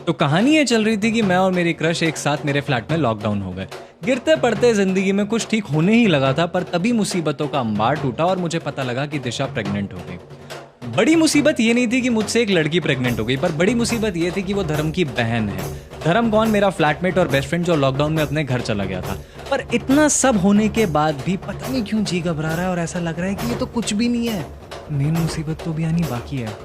तो कहानी ये चल रही थी कि मैं और मेरी क्रश एक साथ मेरे फ्लैट में लॉकडाउन हो गए। गिरते पड़ते जिंदगी में कुछ ठीक होने ही लगा था, पर तभी मुसीबतों का अंबार टूटा और मुझे पता लगा कि दिशा प्रेग्नेंट हो गई। बड़ी मुसीबत ये नहीं थी कि मुझसे एक लड़की प्रेग्नेंट हो गई, पर बड़ी मुसीबत ये थी कि वो धर्म की बहन है। धर्म कौन? मेरा फ्लैटमेट और बेस्ट फ्रेंड जो लॉकडाउन में अपने घर चला गया था। पर इतना सब होने के बाद भी पता नहीं क्यों जी घबरा रहा है और ऐसा लग रहा है कि ये तो कुछ भी नहीं है। मेन मुसीबत तो भी आनी बाकी है।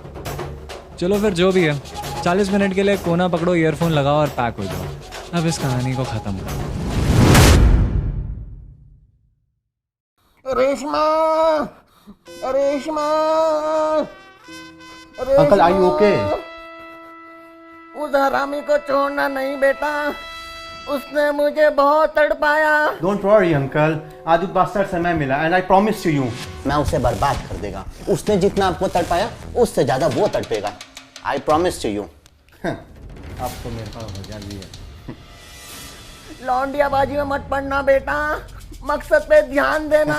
चलो फिर जो भी है, 40 मिनट के लिए कोना पकड़ो, ईयरफोन लगाओ और पैक हो जाओ। अब इस कहानी को खत्म करो। Reshma, Reshma, uncle I okay? उस हरामी को छोड़ना नहीं बेटा, उसने मुझे बहुत तड़पाया। डोंट वरी अंकल, आज बास्टर समय मिला and I promise to you मैं उसे बर्बाद कर देगा। उसने जितना आपको तड़पाया उससे ज्यादा वो तड़पेगा। I promise to you. अब तो मेरे पास वजह भी है। लौंडियाबाजी में मत पड़ना बेटा, मकसद पे ध्यान देना।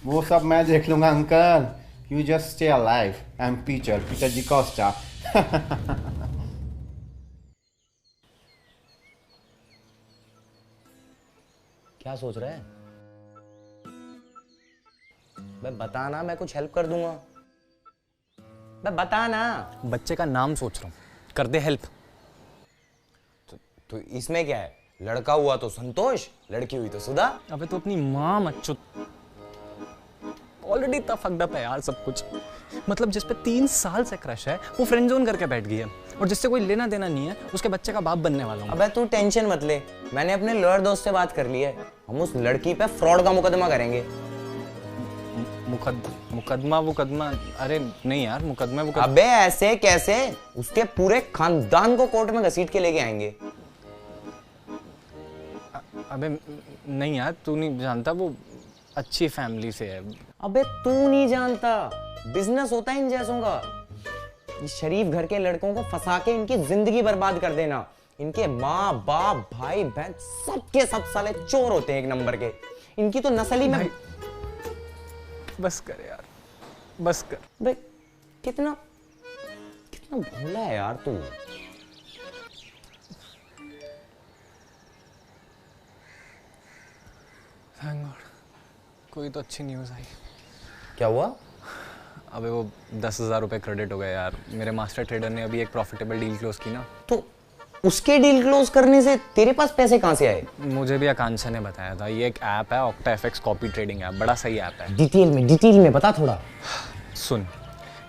वो सब मैं देख लूंगा uncle, you just stay alive. I am Peter G Costa. क्या सोच रहा है? मैं बता ना, मैं कुछ हेल्प कर दूंगा। मैं बता ना। बच्चे का नाम सोच रहा हूँ, कर दे हेल्प। तो इसमें क्या है? लड़का हुआ तो संतोष, लड़की हुई तो सुधा। अबे तो अपनी माँ मत चुत। ऑलरेडी इतना फक्ड अप है यार सब कुछ। मतलब जिस पे 3 साल से क्रश है वो फ्रेंड जोन करके बैठ गई है, और जिससे कोई लेना देना नहीं है उसके बच्चे का बाप बनने वाला हूँ। अबे तू टेंशन मत ले, मैंने अपने लॉयर दोस्त से बात कर ली है। हम उस लड़की पे फ्रॉड का मुकदमा करेंगे। मुकदमा? अरे नहीं यार, मुकदमा। अबे ऐसे कैसे? उसके पूरे खानदान को कोर्ट में घसीट के लेके आएंगे। अबे नहीं यार, तू नहीं जानता, वो अच्छी फैमिली से है। अबे तू नहीं जानता, बिजनेस होता है इन जैसों का। इस शरीफ घर के लड़कों को फंसा के इनकी जिंदगी बर्बाद कर देना। इनके माँ बाप भाई बहन सबके सब साले चोर होते हैं एक नंबर के। इनकी तो नस्ल ही में। बस कर यार, बस कर। बे कितना भोला है यार तू। थैंक गॉड, कोई तो अच्छी न्यूज़ आई। क्या हुआ? अबे वो 10,000 रुपये क्रेडिट हो गए यार। मेरे मास्टर ट्रेडर ने अभी एक प्रॉफिटेबल डील क्लोज की ना। तो उसके डील क्लोज करने से तेरे पास पैसे कहाँ से आए? मुझे भी आकांक्षा ने बताया था। ये एक ऐप है, ऑक्टाएफएक्स कॉपी ट्रेडिंग ऐप। बड़ा सही ऐप है। डिटेल में बता थोड़ा। सुन,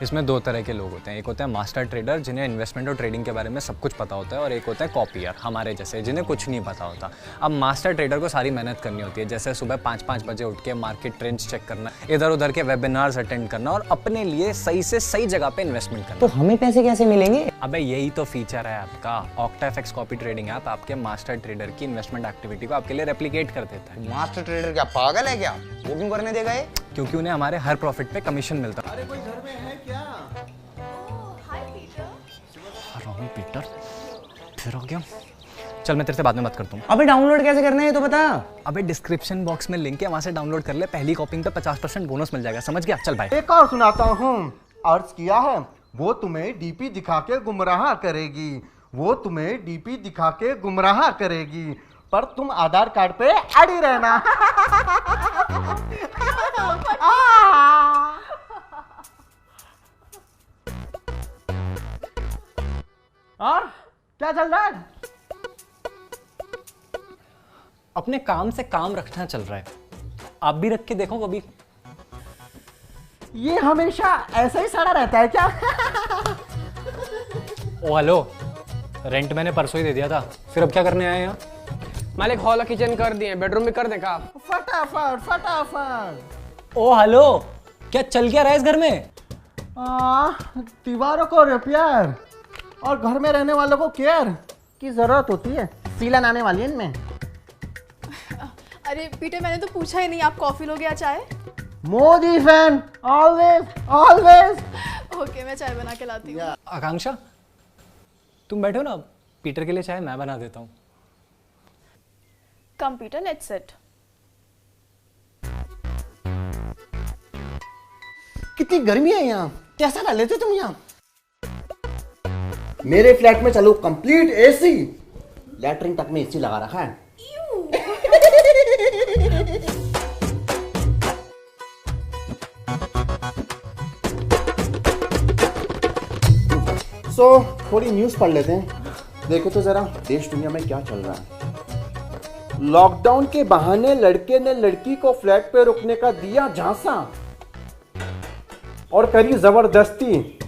इसमें 2 तरह के लोग होते हैं। एक होता है मास्टर ट्रेडर, जिन्हें इन्वेस्टमेंट और ट्रेडिंग के बारे में सब कुछ पता होता है, और एक होता है कॉपियर, हमारे जैसे, जिन्हें कुछ नहीं पता होता। अब मास्टर ट्रेडर को सारी मेहनत करनी होती है, जैसे सुबह 5-5 बजे उठ के मार्केट ट्रेंड्स चेक करना, इधर उधर के वेबिनार्स अटेंड करना और अपने लिए सही से सही जगह पे इन्वेस्टमेंट करना। तो हमें पैसे कैसे मिलेंगे? अबे यही तो फीचर है आपका। ऑक्टाएफएक्स कॉपी ट्रेडिंग ऐप आपके मास्टर ट्रेडर की इन्वेस्टमेंट एक्टिविटी को आपके लिए रेप्लिकेट कर देता है। मास्टर ट्रेडर क्या पागल है क्या? वो क्यों करने देगा ये? क्योंकि उन्हें हमारे हर प्रॉफिट पे कमीशन मिलता है। अरे कोई घर में है क्या? राहुल पीटर फिर हो गया। चल मैं तेरे से बाद में बात करता हूँ। अबे डाउनलोड कैसे करना है ये तो बता। अबे डिस्क्रिप्शन बॉक्स में लिंक है, वहां से डाउनलोड कर ले। पहली कॉपिंग पे 50% बोनस मिल जाएगा, समझ गया? चल भाई। एक और सुनाता हूँ। अर्ज किया है, वो तुम्हें डीपी दिखा के गुमराह करेगी, वो तुम्हें डीपी दिखा के गुमराह करेगी, पर तुम आधार कार्ड पे अड़ी रहना। और क्या चल रहा है? अपने काम से काम रखना चल रहा है। आप भी रख के देखो कभी। ये हमेशा ऐसा ही सड़ा रहता है क्या? ओ हेलो, रेंट मैंने परसों ही दे दिया था, फिर अब क्या करने आए यहाँ? मालिक हॉल और किचन कर दिए, बेडरूम भी कर दें का? फटाफट। ओ हेलो, क्या चल क्या रहा है इस घर में? दीवारों को रिपेयर और घर में रहने वालों को केयर की जरूरत होती है। सीलन आने वाली है इनमें। अरे पीटर, मैंने तो पूछा ही नहीं, आप कॉफी लोगे या चाय? Modi fan, always. ओके, मैं चाय बना के लाती हूँ। आकांक्षा, तुम बैठो ना, पीटर के लिए चाय मैं बना देता हूँ। कम पीटर, लेट्स सिट। कितनी गर्मी है यहाँ, कैसा रह लेते तुम यहाँ? मेरे फ्लैट में चलो कंप्लीट एसी, लैटरिन तक में एसी लगा रखा है। थोड़ी न्यूज पढ़ लेते हैं, देखो तो जरा देश दुनिया में क्या चल रहा है। लॉकडाउन के बहाने लड़के ने लड़की को फ्लैट पे रुकने का दिया झांसा और करी जबरदस्ती।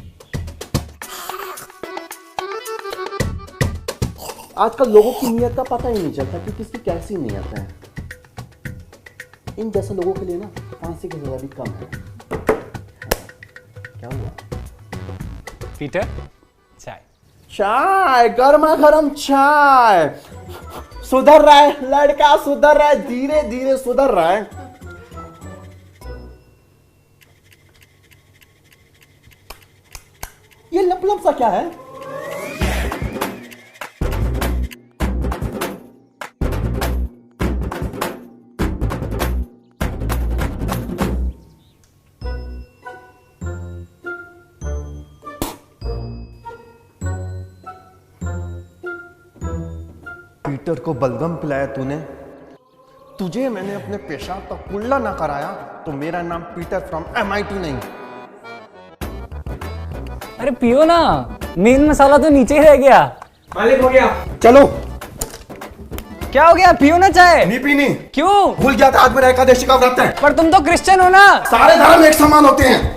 आजकल लोगों की नीयत का पता ही नहीं चलता कि किसकी कैसी नीयत है। इन जैसे लोगों के लिए ना फांसी की सजा भी कम है। क्या हुआ? पीटर, चाय। चाय, गर्मा गर्म चाय। सुधर रहा है लड़का, सुधर रहा है, धीरे धीरे सुधर रहा है। ये लप लप सा क्या है? पीटर को बलगम पिलाया तूने। तुझे मैंने अपने पेशाब का कुल्ला ना कराया तो मेरा नाम पीटर फ्रॉम MIT नहीं। अरे पियो ना, मेन मसाला तो नीचे ही रह गया। मालिक हो गया। चलो। क्या हो गया? पियो ना चाय। नहीं पीनी। क्यों? भूल गया था आज मेरा एकादशी का व्रत है। पर तुम तो क्रिश्चियन हो ना। सारे धर्म एक समान होते हैं।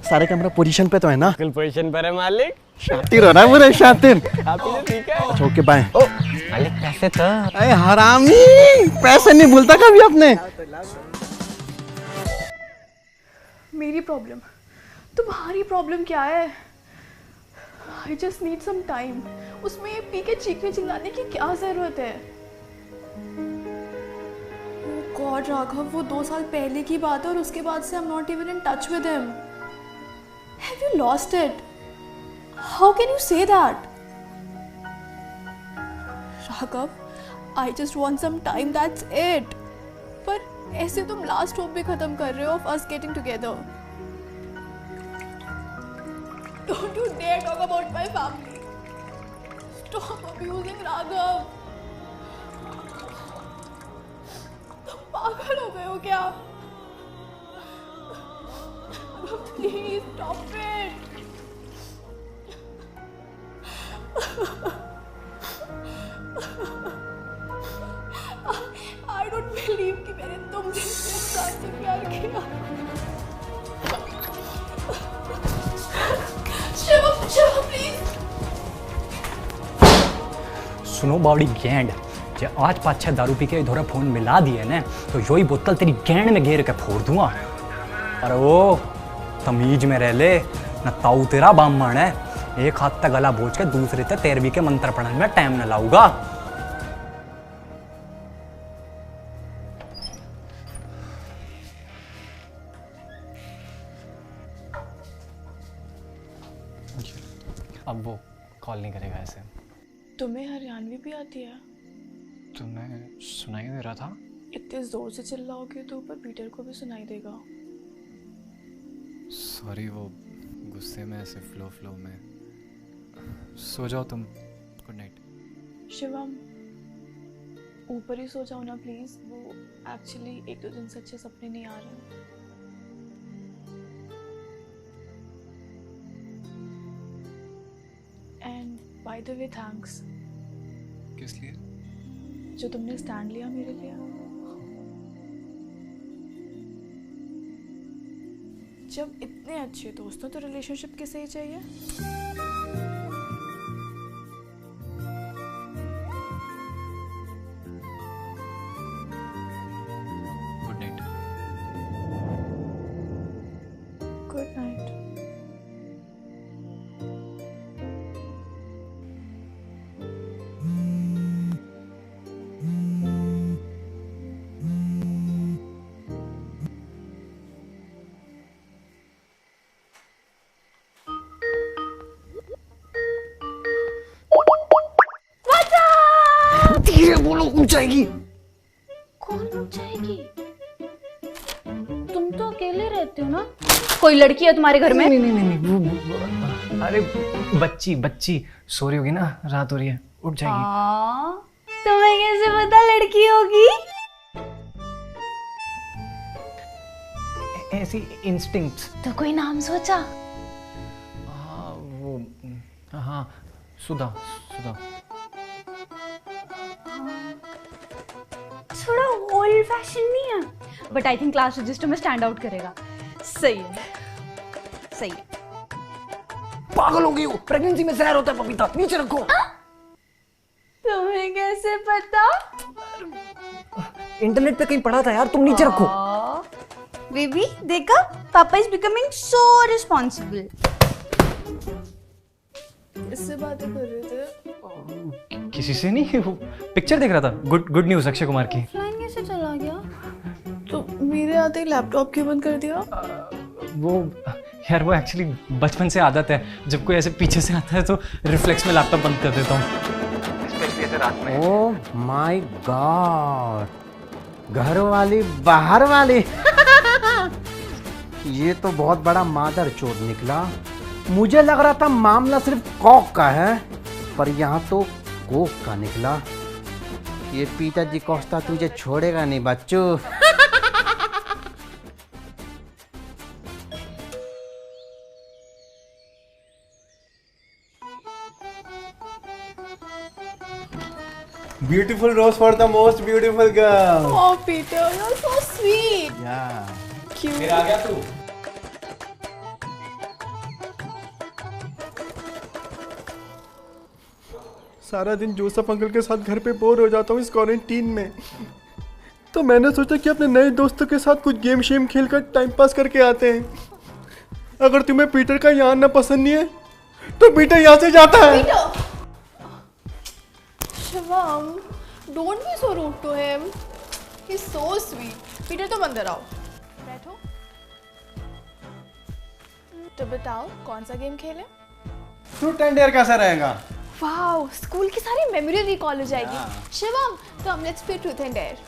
सारे कैमरा पोजीशन पे तो है ना? बिल्कुल पोजीशन पर है मालिक। शातिर हो रहा है पूरे शातिर। आप ही ठीक है। Okay bye. मालिक पैसे तो। अरे हरामी, पैसे नहीं भूलता कभी अपने। मेरी प्रॉब्लम, तुम्हारी प्रॉब्लम क्या है? I just need some time. उसमें ये पी के चीखने चिल्लाने की क्या जरूरत है? ओह गॉड राघव, वो 2 साल पहले की बात है और उसके बाद से I am not even in touch with him. Have you lost it? How can you say that? Raghav, I just want some time, that's it. पर ऐसे तुम लास्ट होप भी खत्म कर रहे हो of us getting together. Don't you dare talk about my family. Stop abusing Raghav. तुम पागल हो गए हो क्या? Please stop it. I don't believe कि मैंने तुम जैसे इंसान से प्यार किया। शिवम प्लीज। सुनो बॉडी गैंड, जे आज 5-6 दारू पी के इधर फोन मिला दिए ना तो यो ही बोतल तेरी गैंड में घेर के फोड़ दूंगा। अरे वो तमीज में रह ले, न ताऊ तेरा बामण है। एक हाथ तक गला बोझ के दूसरे ते 13वीं के मंत्र पढ़ने में टाइम न लाऊंगा। अब वो कॉल नहीं करेगा ऐसे। तुम्हें हरियाणवी भी आती है? तुम्हें सुनाई दे रहा था? इतने जोर से चिल्लाओगे तो ऊपर पीटर को भी सुनाई देगा। सॉरी, वो गुस्से में ऐसे फ्लो में। सो जाओ तुम। Good night. शिवम, ऊपर ही सो जाओ ना प्लीज। वो एक्चुअली 1-2 दिन से अच्छे सपने नहीं आ रहे। And by the way thanks. किस लिए? जो तुमने स्टैंड लिया मेरे लिए। जब इतने अच्छे दोस्त हो तो रिलेशनशिप किसे ही चाहिए? Good night. Good night. बोलो उठ जाएगी। कौन उठ जाएगी? तुम तो अकेले रहते हो ना? कोई लड़की है तुम्हारे घर में? नहीं नहीं नहीं, वो अरे बच्ची सो रही होगी ना, रात हो रही है, उठ जाएगी। तुम्हें कैसे पता लड़की होगी? ऐसी इंस्टिंक्ट्स। तो कोई नाम सोचा? वो हाँ, सुधा। थोड़ा ओल्ड फैशन नहीं है, but I think class register में स्टैंड आउट करेगा। सही है। पागल हो गई हो, प्रेगनेंसी में जहर होता है पपीता, नीचे रखो। तुम्हें कैसे पता? इंटरनेट पे कहीं पढ़ा था यार, तुम नीचे रखो। बेबी देखा, पापा इज बिकमिंग सो रिस्पॉन्सिबल। इससे बातें कर रहे थे? किसी से नहीं, वो पिक्चर देख रहा था। गुड न्यूज़ अक्षय कुमार की। ऑफलाइन कैसे चला गया? तो मेरे आते लैपटॉप क्यों बंद कर दिया? वो यार वो एक्चुअली बचपन से आदत है, जब कोई ऐसे पीछे से आता है तो रिफ्लेक्स में लैपटॉप बंद कर देता हूँ, स्पेशली ऐसे रात में। ओह माय गॉड, घर वाली बाहर वाली। ये तो बहुत बड़ा मादर चोद निकला। मुझे लग रहा था मामला सिर्फ कॉक का है, पर यहाँ तो कोक का निकला। ये पीटर डी कोस्टा तुझे छोड़ेगा नहीं बच्चू। Beautiful rose for the most beautiful girl. Oh Peter, you're so sweet. Yeah. Cute. आ गया तू? सारा दिन जोसेफ अंकल के साथ घर पे बोर हो जाता हूँ इस क्वारंटीन में, तो मैंने सोचा कि अपने नए दोस्तों के साथ कुछ गेम शेम खेल कर टाइम पास करके आते हैं। अगर तुम्हें पीटर का यहाँ आना पसंद नहीं है तो पीटर यहाँ से जाता है। Peter. Shivam, don't be so rude to him. He's so sweet. Peter तुम अंदर आओ, बैठो। तो बताओ कौन सा गेम खेलें? ट्रूथ एंड डेयर कैसा रहेगा? वाओ, स्कूल की सारी मेमोरी रिकॉल हो जाएगी। शिवम, तो हम let's play truth and dare.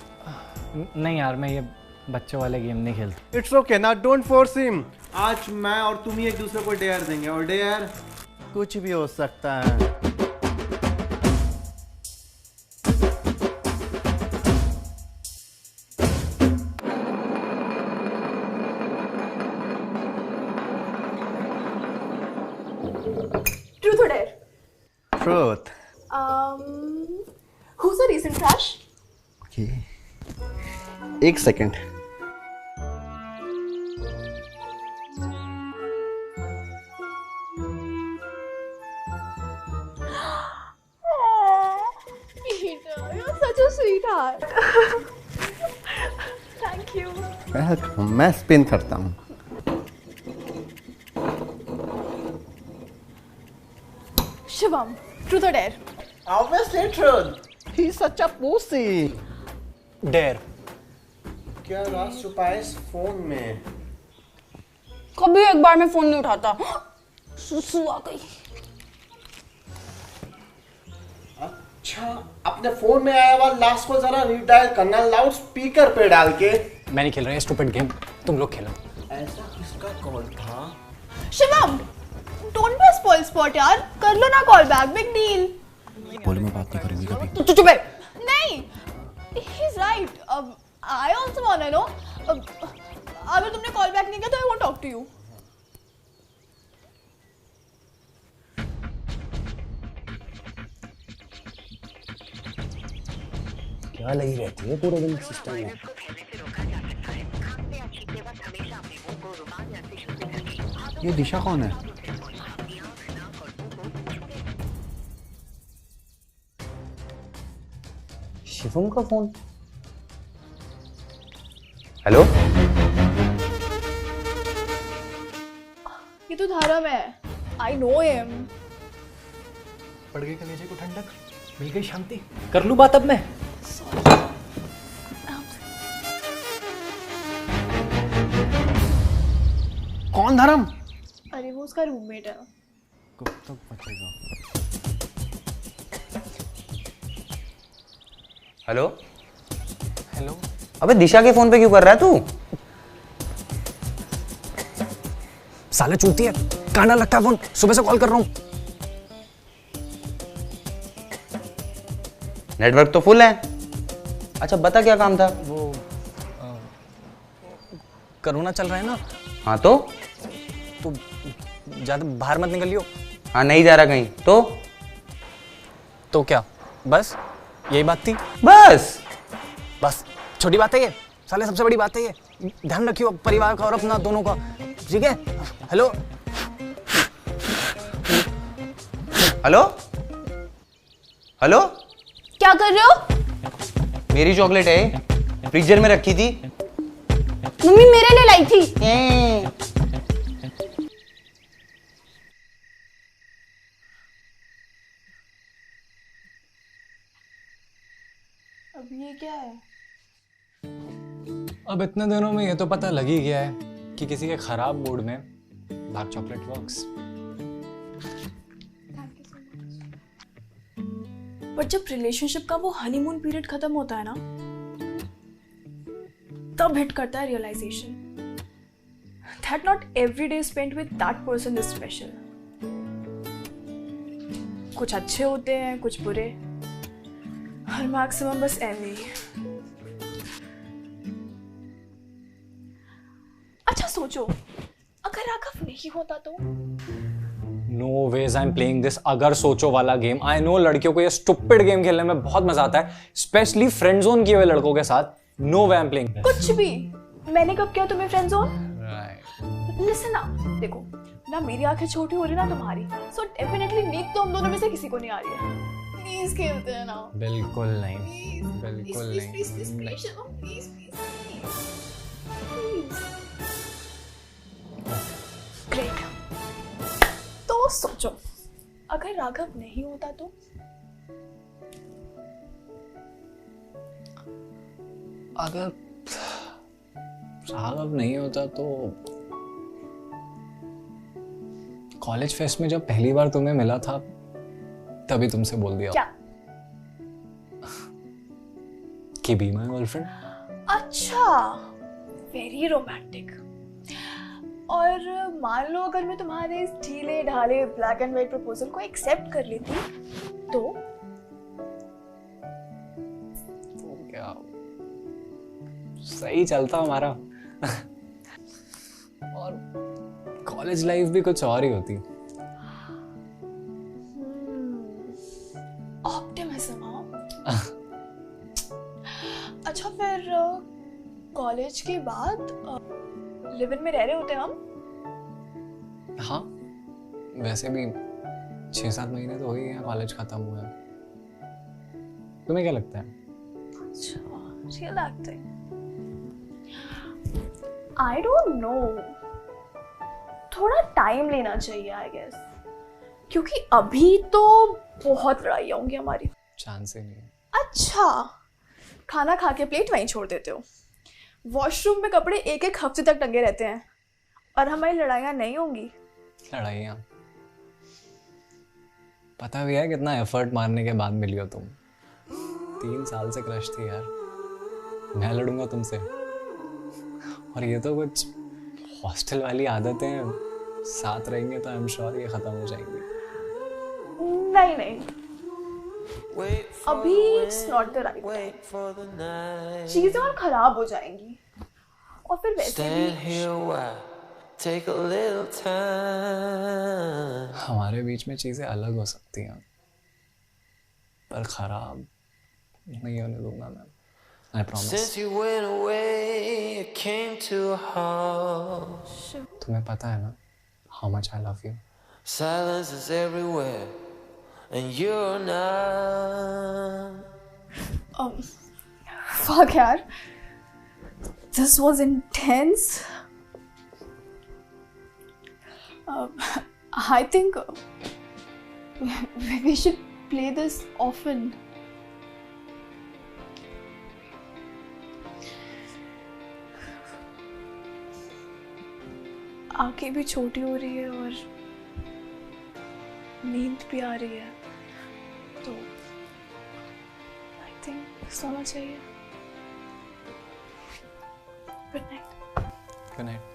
नहीं यार, मैं ये बच्चों वाले गेम नहीं खेलता। इट्स ओके ना, डोंट फोर्स हिम। आज मैं और तुम ही एक दूसरे को डेयर देंगे, और डेयर कुछ भी हो सकता है। ट्रूथ और dare? Truth. Who's a recent crush? Okay, एक second. Peter, you're such a sweetheart. Thank you. मैं स्पिन करता हूँ। शिवम, ट्रूथ और dare? Obviously truth. He's such a pussy. Dare. क्या राज छुपा है इस फोन में? कभी एक बार में फोन नहीं उठाता। सुसु आ गई। अच्छा, अपने फोन में आया हुआ लास्ट को जरा रीडायल करना लाउड स्पीकर पे डाल के। मैं नहीं खेल रहा, स्टूपिड गेम, तुम लोग खेलो। ऐसा किसका कॉल था? Shivam, don't be spoil spot यार, कर लो ना कॉल बैक, बिग डील। बोले मैं बात नहीं करूंगी कभी। तू चुप है। नहीं, he is right. I also want to know. अगर तुमने कॉल बैक नहीं किया तो I won't talk to you. क्या लगी रहती है पूरे दिन सिस्टम में? ये दिशा कौन है? शिवम का फोन। हेलो, ये तो धर्म है। I know him. पड़ गई कलेजे को ठंडक, मिल गई शांति। कर लूं बात अब मैं? कौन धर्म? अरे वो उसका रूममेट है। कब तक बचेगा? Hello hello. अबे दिशा के फोन पे क्यों कर रहा है तू? साले चूती है, कांडा लगता है फोन, सुबह से कॉल कर रहा हूँ। नेटवर्क तो फुल है। अच्छा बता क्या काम था? वो कोरोना चल रहा है ना, हाँ तो ज्यादा बाहर मत निकलियो। हाँ नहीं जा रहा कहीं तो क्या, बस यही बात थी? बस छोटी बात है ये साले, सबसे बड़ी बात है ये। ध्यान रखियो परिवार का और अपना दोनों का, ठीक है? Hello hello hello. क्या कर रहे हो? मेरी चॉकलेट है, फ्रीजर में रखी थी। मम्मी मेरे लिए लाई थी। अब ये क्या है? अब इतने दिनों में ये तो पता लग ही गया है कि किसी के खराब मूड में डार्क चॉकलेट वर्क्स। पर जब रिलेशनशिप का वो हनीमून पीरियड खत्म होता है ना, तब हिट करता है realization that not every day spent with that person is special. कुछ अच्छे होते हैं, कुछ बुरे, और मैक्सिमम बस एवरी। अच्छा सोचो, अगर राघव नहीं होता तो? No way I am playing this अगर सोचो वाला गेम। आई नो लड़कियों को ये स्टुपिड गेम खेलने में बहुत मजा आता है, स्पेशली फ्रेंड जोन किए हुए लड़कों के साथ। No way I am playing this. कुछ भी। मैंने कब किया तुम्हें फ्रेंड जोन? लिसन ना, देखो ना मेरी आंखें छोटी हो रही ना तुम्हारी, सो डेफिनेटली नींद तो हम दोनों में से किसी को नहीं आ रही है। प्लीज खेलते हैं ना। बिल्कुल नहीं, बिल्कुल नहीं। Please great. तो सोचो, अगर राघव नहीं होता तो? अगर राघव नहीं होता तो कॉलेज फेस्ट में जब पहली बार तुम्हें मिला था तभी तुमसे बोल दिया क्या? कि बी माय गर्लफ्रेंड। अच्छा, वेरी रोमांटिक। और मान लो अगर मैं तुम्हारे इस ढीले ढाले ब्लैक एंड व्हाइट प्रपोजल को एक्सेप्ट कर लेती तो? क्या सही चलता हमारा। और कॉलेज लाइफ भी कुछ और ही होती। ऑप्टिमिज्म। अच्छा फिर कॉलेज के बाद लिव इन में रह रहे होते हम? हाँ वैसे भी 6-7 महीने तो हो ही हैं कॉलेज खत्म हुए। तुम्हें क्या लगता है? अच्छा, real acting. I don't know, थोड़ा टाइम लेना चाहिए आई गेस, क्योंकि अभी तो बहुत लड़ाई होंगी हमारी। चांस ही नहीं है। अच्छा, खाना खा के प्लेट वहीं छोड़ देते हो, वॉशरूम में कपड़े एक एक हफ्ते तक टंगे रहते हैं, और हमारी लड़ाइयाँ नहीं होंगी। लड़ाइयाँ पता भी है कितना एफर्ट मारने के बाद मिली हो तुम। 3 साल से क्रश थी यार, मैं लड़ूंगा तुमसे? और ये तो कुछ हॉस्टल वाली आदतें, साथ रहेंगे तो आई एम श्योर ये खत्म हो जाएंगी। नहीं नहीं, अभी it's not the right time, चीजें और खराब हो जाएंगी। और फिर वैसे भी हमारे बीच में चीजें अलग हो सकती हैं पर खराब नहीं होने दूंगा मैं, आई प्रॉमिस। तुम्हें पता है ना how much I love you. Silence is everywhere, and you're not. fuck यार, this was intense. I think we should play this often. आंखें भी छोटी हो रही है और नींद भी आ रही है, तो थिंक सोना चाहिए। Good night. Good night.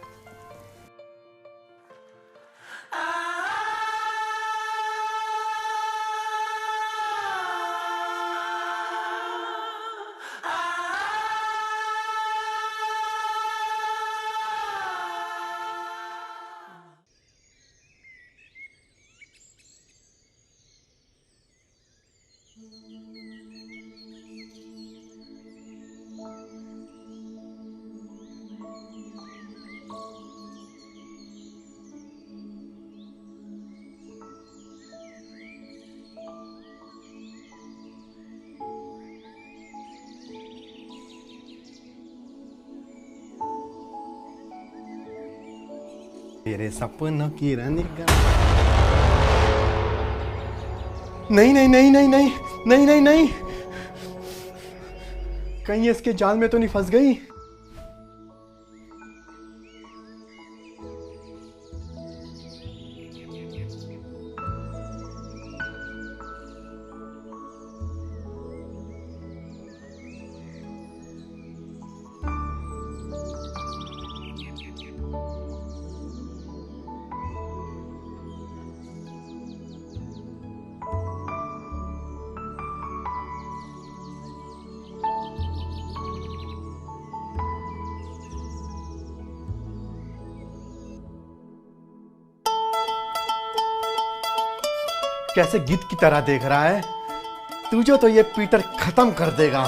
मेरे सपनों की रानी का नहीं नहीं नहीं नहीं नहीं नहीं नहीं नहीं कहीं इसके जाल में तो नहीं फंस गई। कैसे गीत की तरह देख रहा है तुझे, तो ये पीटर खत्म कर देगा।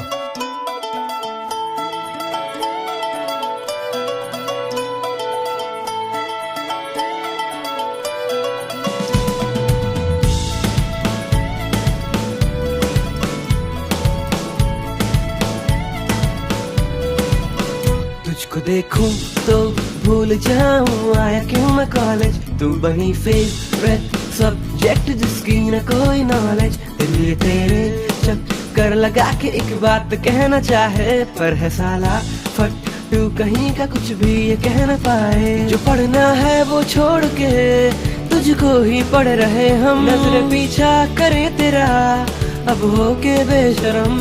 तुझको देखूं तो भूल जाऊं आया क्यों मैं कॉलेज, तू बनी फेवरेट सब्जेक्ट जिसकी न कोई नॉलेज। दिल तेरे चक्कर लगा के एक बात कहना चाहे, पर है साला फट तू कहीं का कुछ भी ये कह न पाए। जो पढ़ना है वो छोड़ के तुझको ही पढ़ रहे हम, नजर पीछा करे तेरा अब हो के बेशरम।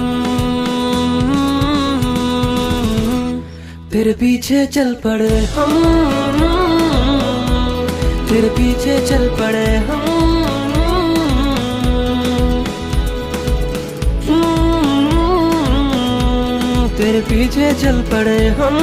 तेरे पीछे चल पड़े हम, तेरे पीछे चल पड़े हम, तेरे पीछे चल पड़े हम।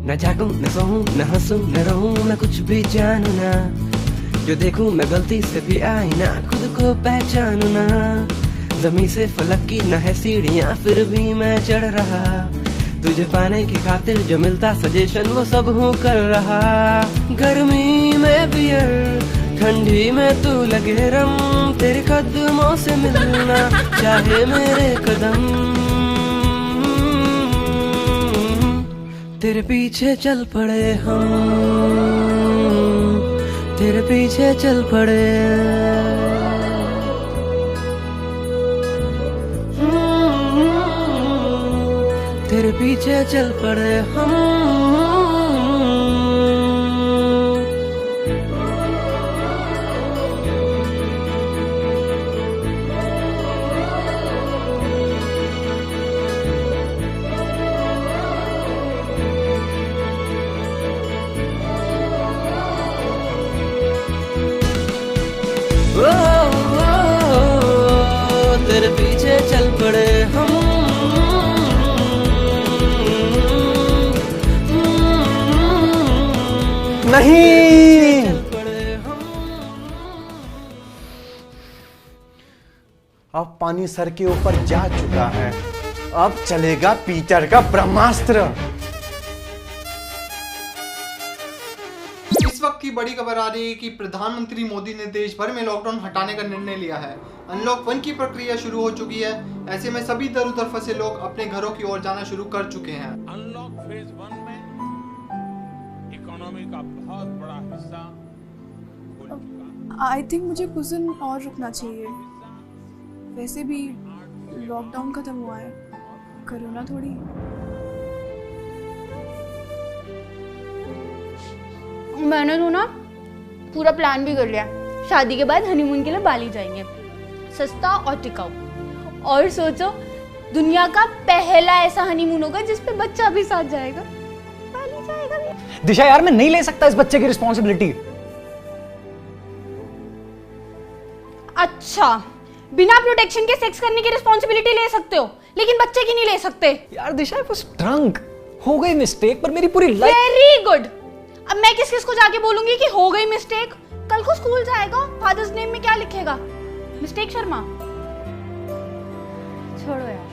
न जागूं न सोऊं न हंसूं न रोऊं न कुछ भी जानू ना, जो देखूं मैं गलती से भी आई ना, खुद को पहचानू ना। जमीन से फलक की न है सीढ़ियां फिर भी मैं चढ़ रहा, तुझे पाने की खातिर जो मिलता सजेशन वो सब हूँ कर रहा। गर्मी में बियर ठंडी में तू लगे रम, तेरे कदमों से मिलना चाहे मेरे कदम। तेरे पीछे चल पड़े हम, तेरे पीछे चल पड़े। तेरे पीछे चल पड़े हम। तेरे पीछे चल पड़े हम, नहीं। अब पानी सर के ऊपर जा चुका है, अब चलेगा पीटर का ब्रह्मास्त्र। इस वक्त की बड़ी खबर आ रही है कि प्रधानमंत्री मोदी ने देश भर में लॉकडाउन हटाने का निर्णय लिया है। अनलॉक 1 की प्रक्रिया शुरू हो चुकी है। ऐसे में सभी दर उधर फंसे लोग अपने घरों की ओर जाना शुरू कर चुके हैं। अनलॉक फेज 1 में इकोनॉमी का बहुत बड़ा हिस्सा आई थिंक मुझे कुछ दिन और रुकना चाहिए। वैसे भी लॉकडाउन खत्म हुआ है, कोरोना थोड़ी। मैंने तो ना पूरा प्लान भी कर लिया। शादी के बाद हनीमून के लिए बाली जाएंगे, सस्ता और टिकाऊ। और सोचो, दुनिया का पहला ऐसा हनीमून होगा जिस पे बच्चा भी साथ जाएगा, बाली जाएगा भी। दिशा यार, मैं नहीं ले सकता इस बच्चे की रिस्पॉन्सिबिलिटी। अच्छा, बिना प्रोटेक्शन के सेक्स करने की रिस्पॉन्सिबिलिटी ले सकते हो, लेकिन बच्चे की नहीं ले सकते। यार दिशा, आई वाज ड्रंक, हो गई मिस्टेक, पर मेरी पूरी लाइफ। Very good. अब मैं किस किस को जाके बोलूंगी कि हो गई मिस्टेक? कल को स्कूल जाएगा, फादर्स नेम में क्या लिखेगा? मिस्टेक शर्मा। छोड़ो यार,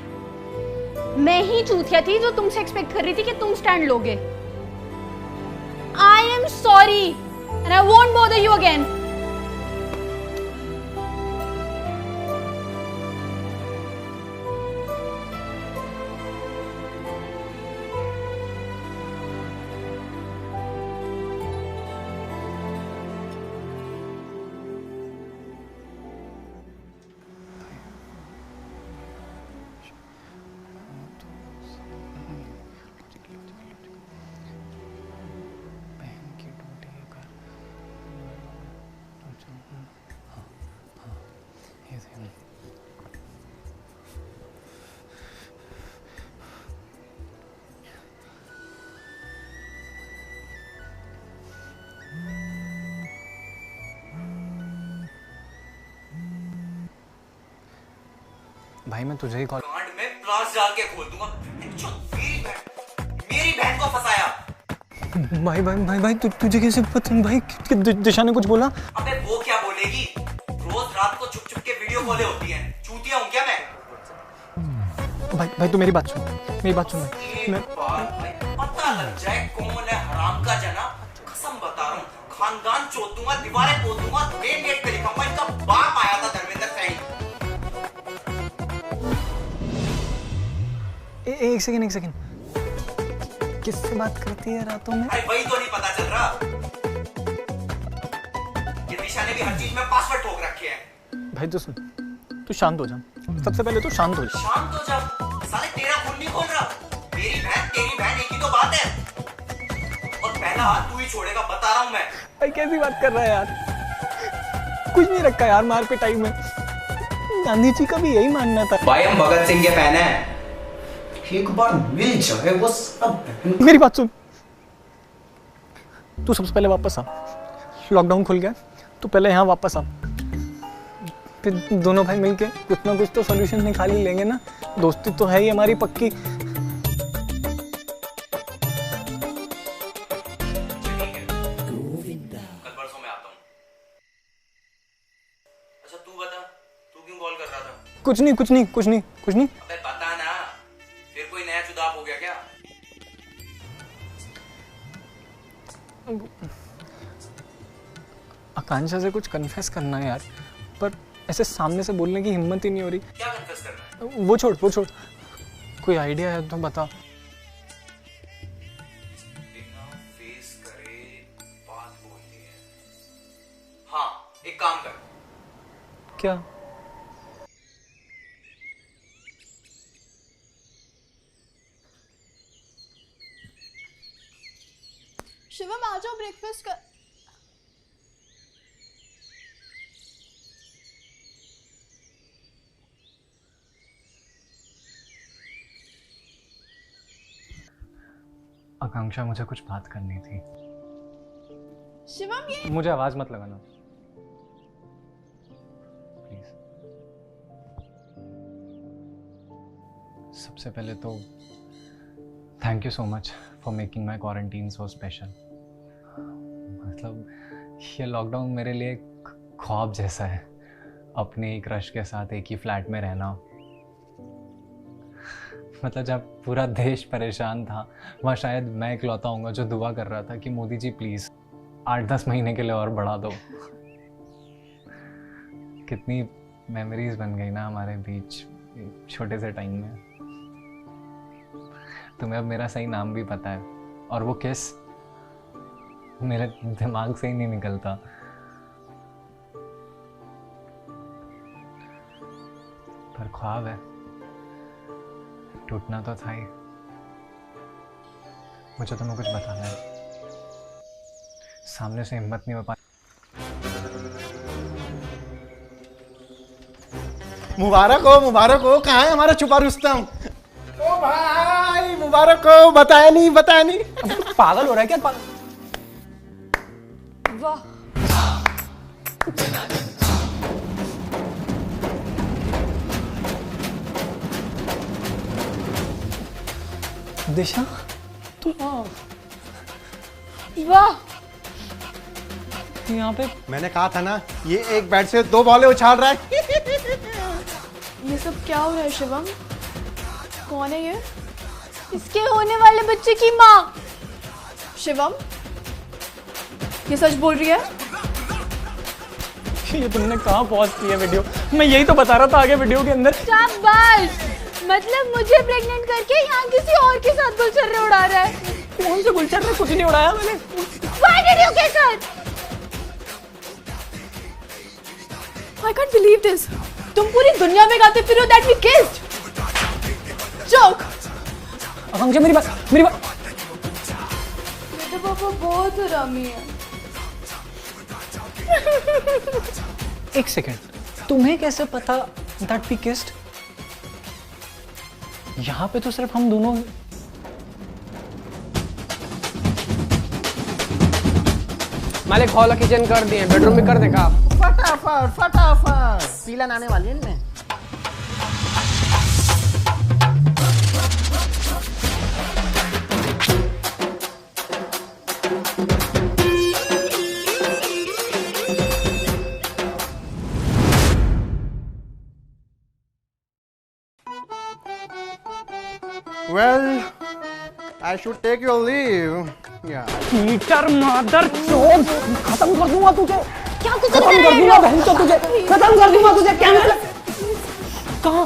मैं ही चूतिया थी जो तुमसे एक्सपेक्ट कर रही थी कि तुम स्टैंड लोगे। I am sorry and I won't bother you again. भाई मैं तुझे ही कॉल कांड में प्लास डाल के खोल दूंगा। मेरी बहन को फंसाया। भाई भाई भाई भाई तुझे कैसे पता? भाई दिशा ने कुछ बोला? अबे वो क्या बोलेगी? रोज रात को छुप छुप के वीडियो कॉलें होती हैं। चूतिया हूं क्या मैं? भाई भाई तू मेरी बात सुन, मेरी बात सुन भाई। मैं पता लग जाए कौन है हराम का जना। कसम बता रहा हूँ, खानदान चोद दूंगा, दीवारें पोत दूंगा, मेन गेट पे लिखूंगा इनका बाप आया था धर्मेंद्र सैनी। एक सेकंड, किससे बात करती है रातों में? अरे वही तो नहीं पता चल रहा। ये दिशा ने भी हर चीज में पासवर्ड ठोक रखे हैं। भाई तू सुन, तू शांत हो जा। सबसे पहले तो शांत हो जा। शांत हो जा। साले तेरा खून नहीं खोल रहा। मेरी बहन तेरी बहन एक ही तो बात है। और पहला हाथ तू ही छोड़ेगा, बता रहा हूं मैं। भाई कैसी बात कर रहा है यार? कुछ नहीं रखा यार मार पिटाई में। गांधी जी का भी यही मानना था। भाई हम भगत सिंह के फैन हैं। एक बार मिल जाए वो सब। मेरी बात सुन, तू सबसे पहले वापस आ। लॉकडाउन खुल गया, तू पहले यहाँ वापस आ, फिर दोनों भाई मिलके कुछ ना कुछ तो सॉल्यूशन निकाल ही लेंगे ना। दोस्ती तो है ही हमारी पक्की। कल परसों मैं आता हूँ। अच्छा तू बता, तू क्यों कॉल कर रहा था? कुछ नहीं। अबे बता ना, फिर कोई नया चुदाव हो गया क्या? आकांक्षा से कुछ कन्फेस करना है यार, पर ऐसे सामने से बोलने की हिम्मत ही नहीं हो रही। क्या कन्फेस करना है? वो छोड़। कोई आइडिया है तो बता। बिना फेस करे बात बोलनी है। हाँ, एक काम कर। क्या? शिवम आ जाओ, ब्रेकफास्ट कर। आकांक्षा, मुझे कुछ बात करनी थी। शिवम ये मुझे आवाज मत लगाना प्लीज। सबसे पहले तो thank you so much for making my quarantine so special. मतलब ये लॉकडाउन मेरे लिए एक ख्वाब जैसा है, अपने ही क्रश के साथ एक ही फ्लैट में रहना। मतलब जब पूरा देश परेशान था, वहाँ शायद मैं इकलौता होऊंगा जो दुआ कर रहा था कि मोदी जी प्लीज़ 8-10 महीने के लिए और बढ़ा दो। कितनी मेमोरीज बन गई ना हमारे बीच छोटे से टाइम में। तुम्हें अब मेरा सही नाम भी पता है, और वो किस मेरे दिमाग से ही नहीं निकलता। पर ख्वाब है, टूटना तो था ही। मुझे तुम्हें कुछ बताना है, सामने से हिम्मत नहीं हो पाई। मुबारक हो, कहाँ है हमारा छुपा रुस्तम? ओ भाई मुबारक हो, बताया नहीं। पागल हो रहा है क्या? वाह, दिशा तू वाह, यहाँ पे? मैंने कहा था ना, ये एक बैट से 2 बॉलें उछाल रहा है। ये सब क्या हो रहा है शिवम? कौन है ये? इसके होने वाले बच्चे की माँ। शिवम, ये सच बोल रही है? ये तुमने कहाँ पॉज किया वीडियो? मैं यही तो बता रहा था आगे वीडियो के अंदर। शाबाश, मतलब मुझे प्रेग्नेंट करके यहाँ किसी और के साथ गुलछर्रे उड़ा रहा है। कौन से गुलछर्रे? कुछ नहीं उड़ाया मैंने। Why did you kiss her? I can't believe this. तुम पूरी दुनिया में गाते फिरो that we kissed. Joke. आकांक्षा मेरी बात। बेटा पापा बहुत हरामी है। एक सेकेंड, तुम्हें कैसे पता that we kissed? यहाँ पे तो सिर्फ हम दोनों। मालिक हॉल किचन कर दिए, बेडरूम भी कर देगा। फटाफट सीलन आने वाली है इनमें। Well, I should take your leave. Yeah. मीटर मादर चोद, खत्म कर दूंगा तुझे। क्या कुछ खत्म कर दूंगा बहन तो तुझे, खत्म कर दूंगा तुझे। क्या कहाँ?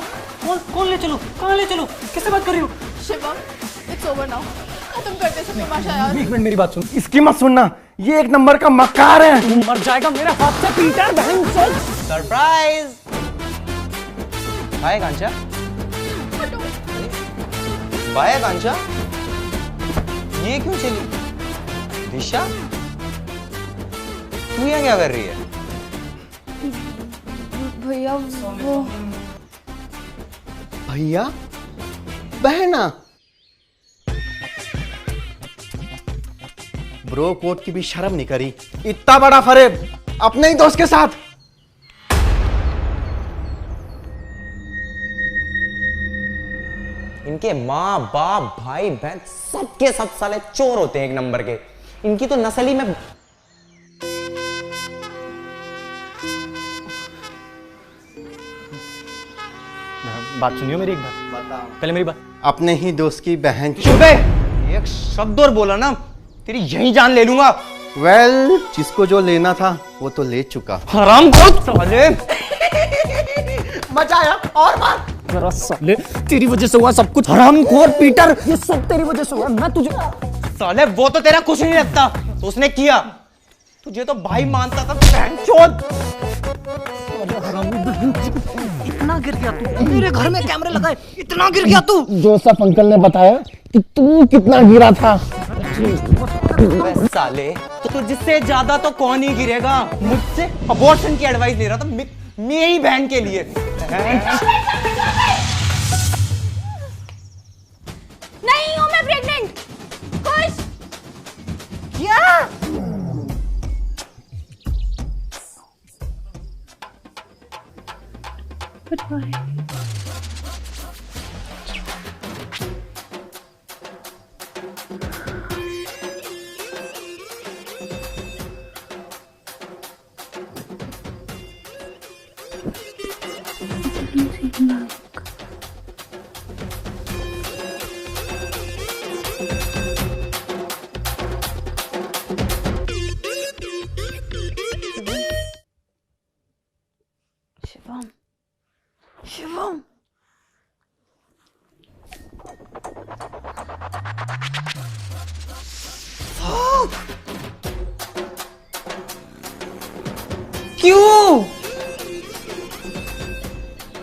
कौन ले चलो? कहाँ ले चलो? किससे बात कर रही हो? Shivam, it's over now. खत्म करते सब तमाशा यार। एक मिनट मेरी बात सुन। इसकी मत सुनना, ये एक नंबर का मक्कार है। तू मर जाएगा मेरे हाथ से पीटर, बहन चोद। सरप्राइज। हाय कांचा। बाय कांचा। ये क्यों चली? दिशा, तू यहाँ क्या कर रही है? भैया वो भैया बहना, ब्रो कोड की भी शर्म नहीं करी, इतना बड़ा फरेब अपने ही दोस्त के साथ। इनके माँ बाप भाई बहन सबके सब साले चोर होते हैं एक नंबर के। इनकी तो नस्ल ही में। बात सुनियो मेरी एक बात। पहले मेरी बात। अपने ही दोस्त की बहन। चुप है, एक शब्द और बोला ना तेरी यही जान ले लूंगा। वेल, जिसको जो लेना था वो तो ले चुका। हरामखोर साले। मचाया और मार। जरा साले, तेरी वजह से हुआ सब कुछ। हरामखोर पीटर, ये सब तेरी वजह से हुआ। मैं तुझे साले, वो तो तेरा कुछ नहीं लगता तो उसने किया। तुझे तो भाई मानता था बहनचोद। इतना गिर गया तू? मेरे घर में कैमरे लगाए, इतना गिर गया तू? जोसेफ अंकल ने बताया कि तू कितना गिरा था। साले, तो तुझसे ज्यादा तो कौन ही गिरेगा? मुझसे अबॉर्शन की एडवाइस ले रहा था मेरी बहन के लिए। नहीं हूं मैं प्रेग्नेंट। खुश? क्या? शिवम, शिवम, क्यों?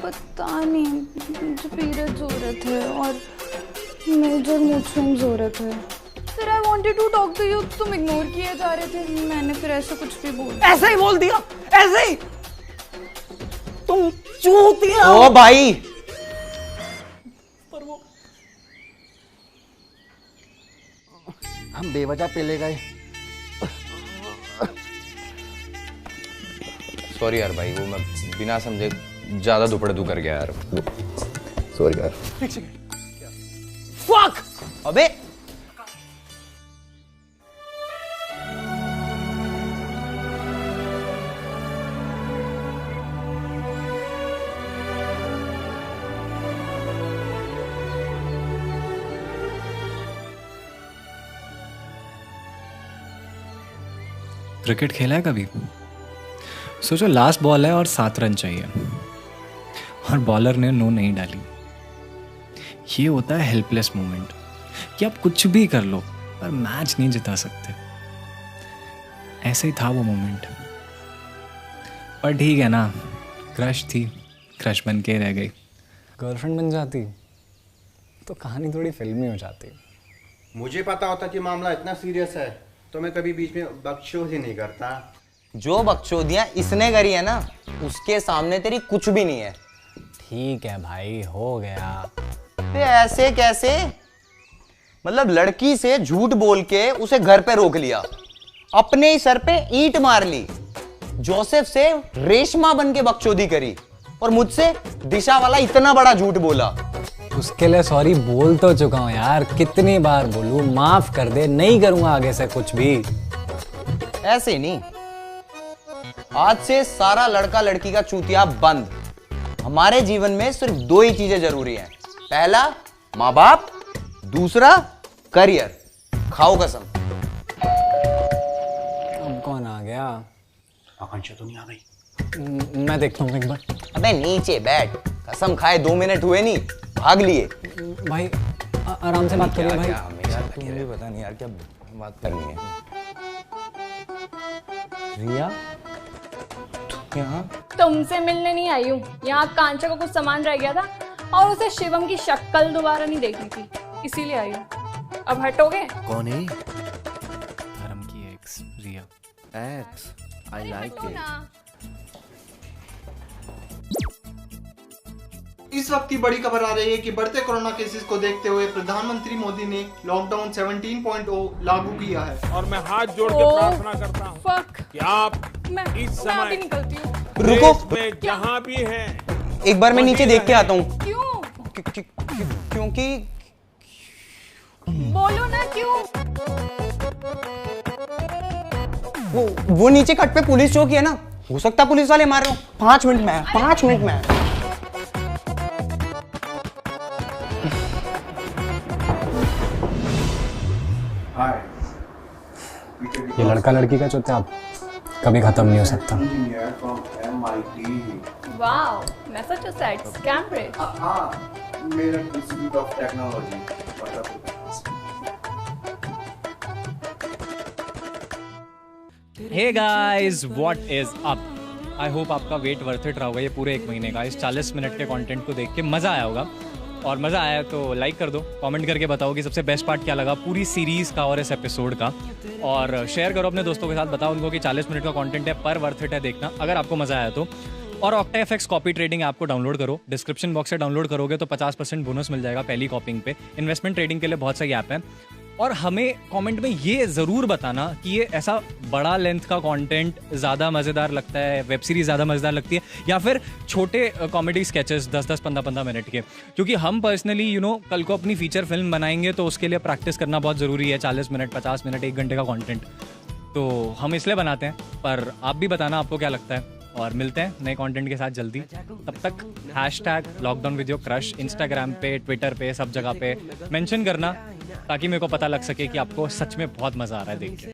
पता नहीं, मुझे पीरियड्स हो रहे थे और मेजर मूड स्विंग्स हो रहे थे। फिर I wanted to talk to you, तुम इग्नोर किए जा रहे थे। मैंने फिर ऐसा कुछ भी बोल ऐसे ही बोल दिया, ऐसे ही। तुम चूतिया। ओ भाई, पर वो हम बेवजह पेले गए। सॉरी यार भाई, वो मैं बिना समझे ज्यादा दुपड़े कर गया यार। सॉरी यार। फक! अबे क्रिकेट खेला है कभी? सोचो लास्ट बॉल है और 7 रन चाहिए और बॉलर ने नो नहीं डाली। ये होता है हेल्पलेस मोमेंट कि आप कुछ भी कर लो पर मैच नहीं जिता सकते। ऐसे ही था वो मोमेंट। पर ठीक है ना, क्रश थी, क्रश बन के रह गई। गर्लफ्रेंड बन जाती तो कहानी थोड़ी फिल्मी हो जाती। मुझे पता होता कि मामला इतना सीरियस है तो मैं कभी बीच में बकचोदी नहीं करता। जो बकचोदियां इसने करी है ना, उसके सामने तेरी कुछ भी नहीं है। ठीक है भाई, हो गया। ते ऐसे कैसे? मतलब लड़की से झूठ बोल के उसे घर पे रोक लिया, अपने ही सर पे ईंट मार ली, जोसेफ से रेशमा बन के बकचोदी करी और मुझसे दिशा वाला इतना बड़ा झूठ बोला। उसके लिए सॉरी बोल तो चुका हूँ यार, कितनी बार बोलूं, माफ कर दे, नहीं करूंगा आगे से कुछ भी। ऐसे नहीं, आज से सारा लड़का लड़की का चूतिया बंद। हमारे जीवन में सिर्फ 2 ही चीजें जरूरी हैं। पहला माँ बाप, दूसरा करियर। खाओ कसम। अब कौन आ गया? आकांक्षा तो नहीं आ गई? मैं देखता हूँ एक बार। अबे नीचे बैठ, कसम खाए 2 मिनट हुए नहीं, भाग लिए। भाई आराम से बात करिए भाई। तुम्हें भी पता नहीं यार क्या बात करनी है। रिया, यहाँ तुमसे मिलने नहीं आई हूँ, यहाँ कांचा का कुछ सामान रह गया था और उसे शिवम की शक्ल दोबारा नहीं देखनी थी, इसीलिए आई हूँ। अब हटोगे? कौन है? धर्म की ex Riya. Ex, I like it. इस वक्त की बड़ी खबर आ रही है कि बढ़ते कोरोना केसेस को देखते हुए प्रधानमंत्री मोदी ने लॉकडाउन 17.0 लागू किया है। और मैं हाथ जोड़ के प्रार्थना करता हूँ कि आप इस समय रुको, में जहाँ भी हैं, एक बार मैं नीचे देख के आता हूँ। क्यों? क्योंकि बोलो ना क्यों? वो नीचे कट पे पुलिस चौकी है ना, हो सकता पुलिस वाले मार रहे हो। 5 मिनट में, 5 मिनट में। ये लड़का लड़की का चौथा कभी खत्म नहीं हो सकता। Wow, Massachusetts, Cambridge. मेरा institute of technology. Hey guys, what is up? I hope आपका वेट वर्थ इट रहा होगा ये पूरे 1 महीने का। इस 40 मिनट के कंटेंट को देख के मज़ा आया होगा, और मज़ा आया तो लाइक कर दो, कमेंट करके बताओ कि सबसे बेस्ट पार्ट क्या लगा पूरी सीरीज़ का और इस एपिसोड का, और शेयर करो अपने दोस्तों के साथ। बताओ उनको कि 40 मिनट का कंटेंट है पर वर्थ इट है देखना, अगर आपको मज़ा आया तो। और OctaFX कॉपी ट्रेडिंग ऐप को डाउनलोड करो, डिस्क्रिप्शन बॉक्स से डाउनलोड करोगे तो 50% बोनस मिल जाएगा पहली कॉपिंग पे। इन्वेस्टमेंट ट्रेडिंग के लिए बहुत सही ऐप है। और हमें कमेंट में ये ज़रूर बताना कि ये ऐसा बड़ा लेंथ का कंटेंट ज़्यादा मज़ेदार लगता है, वेब सीरीज़ ज़्यादा मज़ेदार लगती है, या फिर छोटे कॉमेडी स्केचेस 10-10, 15-15 मिनट के। क्योंकि हम पर्सनली कल को अपनी फीचर फिल्म बनाएंगे तो उसके लिए प्रैक्टिस करना बहुत ज़रूरी है। 40 मिनट, 50 मिनट, 1 घंटे का कॉन्टेंट तो हम इसलिए बनाते हैं। पर आप भी बताना आपको क्या लगता है, और मिलते हैं नए कंटेंट के साथ जल्दी। तब तक #LockdownWithYourCrush इंस्टाग्राम पे, ट्विटर पे, सब जगह पे मेंशन करना ताकि मेरे को पता लग सके कि आपको सच में बहुत मज़ा आ रहा है देख के।